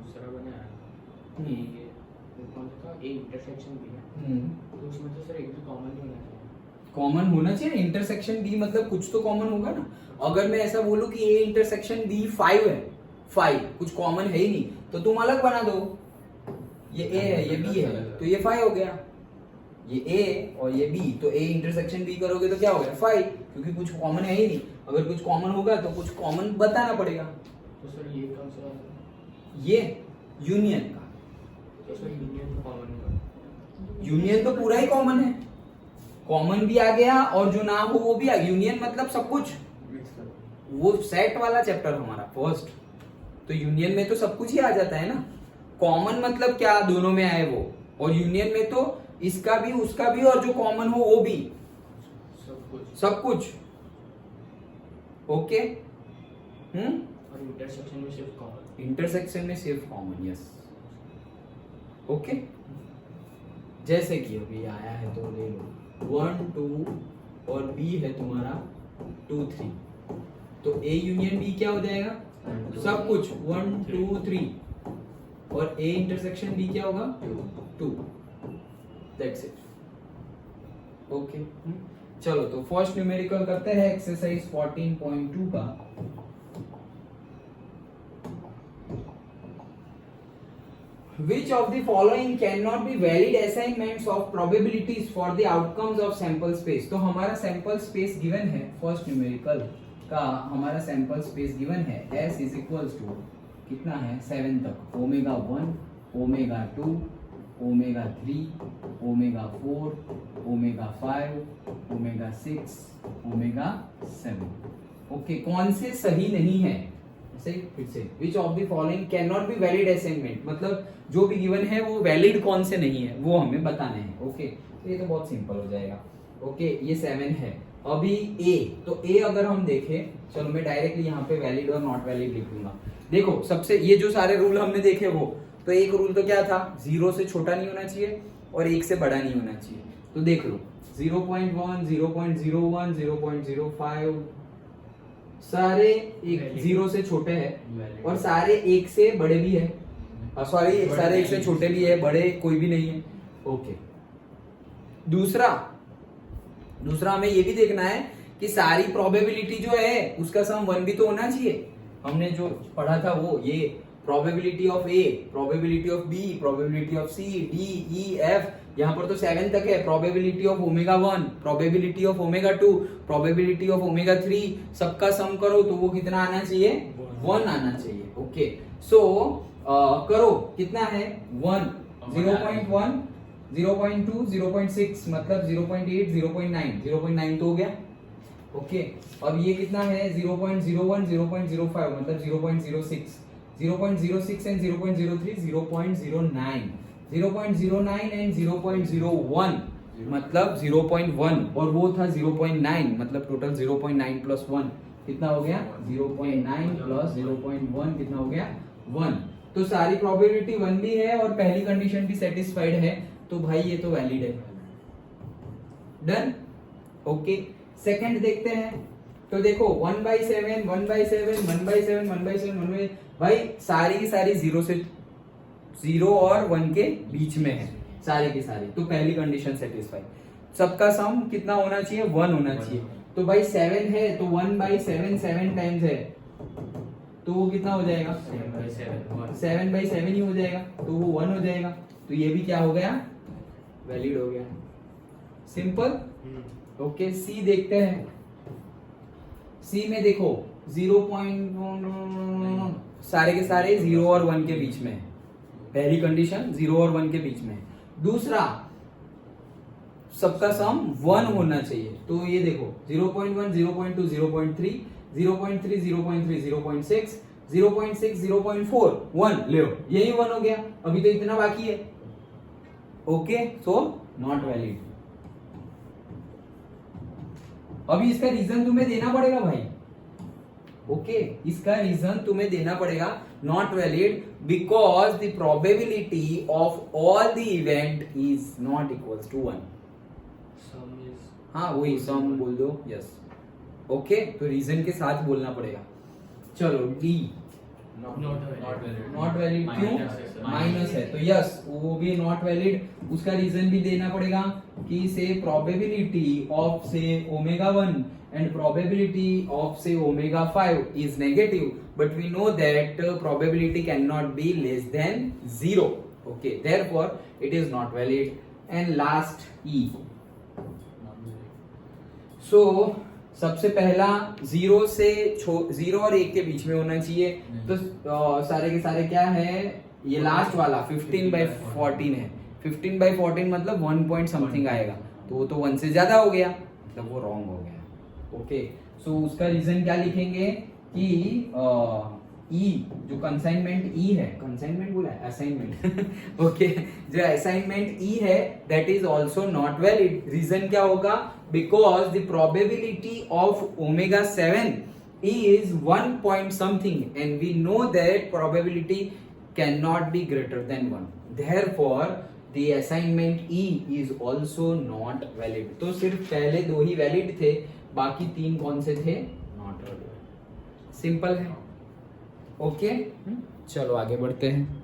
दूसरा बनाया कि कौन सा था, ए इंटरसेक्शन बी है, तो उसमें तो सर एक भी कॉमन नहीं होना चाहिए। कॉमन होना चाहिए इंटरसेक्शन बी, मतलब कुछ तो कॉमन होगा ना। अगर मैं ऐसा बोलूं कि ए इंटरसेक्शन बी 5 है, 5 कुछ कॉमन है ही नहीं, तो तुम अलग बना दो, ये ए है ये बी है तो ये 5 हो गया, ये ए और ये बी, तो ए इंटरसेक्शन बी करोगे तो क्या हो गया 5, क्योंकि कुछ कॉमन है ही नहीं। अगर कुछ कॉमन होगा तो कुछ कॉमन बताना पड़ेगा। तो सर ये कौन सा, ये यूनियन का, तो सर यूनियन तो कॉमन होगा। यूनियन तो पूरा ही कॉमन है, कॉमन भी आ गया और जो ना हो वो भी आ गया। यूनियन मतलब सब कुछ, मिक्स कर, वो सेट वाला चैप्टर हमारा फर्स्ट, तो यूनियन में तो सब कुछ ही आ जाता है ना। कॉमन मतलब क्या, दोनों में आए वो, और यूनियन में तो इसका भी उसका भी और जो कॉमन हो वो भी, सब कुछ। सब कुछ। ओके और इंटरसेक्शन में सिर्फ कॉमन। इंटरसेक्शन में सिर्फ कॉमन, यस। ओके, जैसे कि अभी आया है तो ले लो 1 2 और बी है तुम्हारा 2 3, तो ए यूनियन बी क्या हो जाएगा, सब कुछ 1 2 3, और ए इंटरसेक्शन बी क्या होगा 2, दैट्स इट। ओके, चलो तो फर्स्ट न्यूमेरिकल करते हैं एक्सरसाइज 14.2 का। Which of the following cannot be valid assignments of probabilities for the outcomes of sample space? तो हमारा sample space given है, फर्स्ट न्यूमेरिकल का हमारा sample space given है, S is equals to कितना है 7 तक, omega 1, omega 2, omega 3, omega 4, omega 5, omega 6, omega 7। Okay, कौन से सही नहीं है, सही फिर से, which of the following can not be valid assignment, मतलब जो भी गिवन है वो वैलिड कौन से नहीं है वो हमें बताने हैं। ओके, तो ये तो बहुत सिंपल हो जाएगा। ओके, ये 7 है। अभी ए, तो ए अगर हम देखें, चलो मैं डायरेक्टली यहाँ पे वैलिड और नॉट वैलिड लिख दूंगा। देखो सबसे, ये जो सारे रूल हमने देखे वो, तो एक रूल तो क्या था, 0 से छोटा नहीं होना चाहिए और 1 से बड़ा नहीं होना चाहिए। तो देख लो 0.1, 0.01, 0.05 सारे एक 0 से छोटे हैं और सारे 1 से बड़े भी है, सॉरी सारे 1 से छोटे भी है, बड़े कोई भी नहीं है। ओके, दूसरा हमें ये भी देखना है कि सारी प्रोबेबिलिटी जो है उसका सम 1 भी तो होना चाहिए। हमने जो पढ़ा था वो, ये probability of A, probability of B, probability of C, D, E, F, यहाँ पर तो 7 तक है। Probability of omega 1, probability of omega 2, probability of omega 3, सबका सम करो तो वो कितना आना चाहिए, 1 आना चाहिए। ओके, सो करो कितना है 1, 0.1, 0.2, 0.6 मतलब 0.8, 0.9, 0.9 तो हो गया। ओके, अब ये कितना है 0.01, 0.05 मतलब 0.06, 0.06 एंड 0.03, 0.09, 0.09 एंड 0.01 मतलब 0.1, और वो था 0.9 मतलब टोटल 0.9 प्लस 1 कितना हो गया, 0.9 प्लस 0.1 कितना हो गया 1। तो सारी प्रोबेबिलिटी 1 भी है और पहली कंडीशन भी सेटिस्फाइड है, तो भाई ये तो वैलिड है। डन। ओके, सेकंड देखते हैं। तो देखो 1/7, 1/7, 1/7, 1/7, 1/7, भाई सारी की सारी 0 और 1 के बीच में है, सारी की सारी, तो पहली कंडीशन सेटिस्फाई। सबका सम कितना होना चाहिए, 1 होना चाहिए। तो भाई 7 है तो 1/7 7 टाइम्स है, तो वो कितना हो जाएगा 7/7 ही हो जाएगा, तो वो 1 हो जाएगा। तो ये भी क्या हो गया, वैलिड हो गया। सिंपल। ओके, सी देखते हैं। सी में देखो 0. सारे के सारे 0 और 1 के बीच में है, पहली कंडीशन 0 और 1 के बीच में है। दूसरा सबका सम 1 होना चाहिए, तो ये देखो 0.1, 0.2, 0.3, 0.3, 0.3, 0.6, 0.6, 0.4, 1 ले लो, यही 1 हो गया। अभी तो इतना बाकी है। Okay, so not valid. अभी इसका रीजन तुम्हें देना पड़ेगा भाई। ओके, इसका रीजन तुम्हें देना पड़ेगा, not valid because the probability of all the event is not equals to 1। हाँ वही सम बोल दो, यस। ओके, तो रीजन के साथ बोलना पड़ेगा। चलो डी, नॉट वैलिड क्यों? माइनस है तो यस वो भी नॉट वैलिड। उसका रीजन भी देना पड़ेगा कि से प्रोबेबिलिटी ऑफ से omega 1 and probability of say omega 5 is negative, but we know that probability cannot be less than 0. Okay, therefore it is not valid. And last E. So सबसे पहला 0 से 0 और 1 के बीच में होना चाहिए। तो सारे के सारे क्या है, ये लास्ट वाला 15/14 है। 15/14 मतलब 1 पॉइंट समथिंग आएगा, तो वो तो 1 से ज्यादा हो गया, मतलब वो रॉन्ग हो गया। ओके, सो उसका रीजन क्या लिखेंगे कि ई जो कंसाइनमेंट ई है, कंसाइनमेंट बोला है असाइनमेंट ओके, जो असाइनमेंट ई है that is also not valid. Reason क्या होगा? Because the probability of omega 7 is 1 point something and we know that probability cannot be greater than 1, therefore the assignment E is also not valid। तो सिर्फ पहले दो ही valid थे, बाकी तीन कौन से थे? Not valid. सिंपल है। ओके, चलो आगे बढ़ते हैं।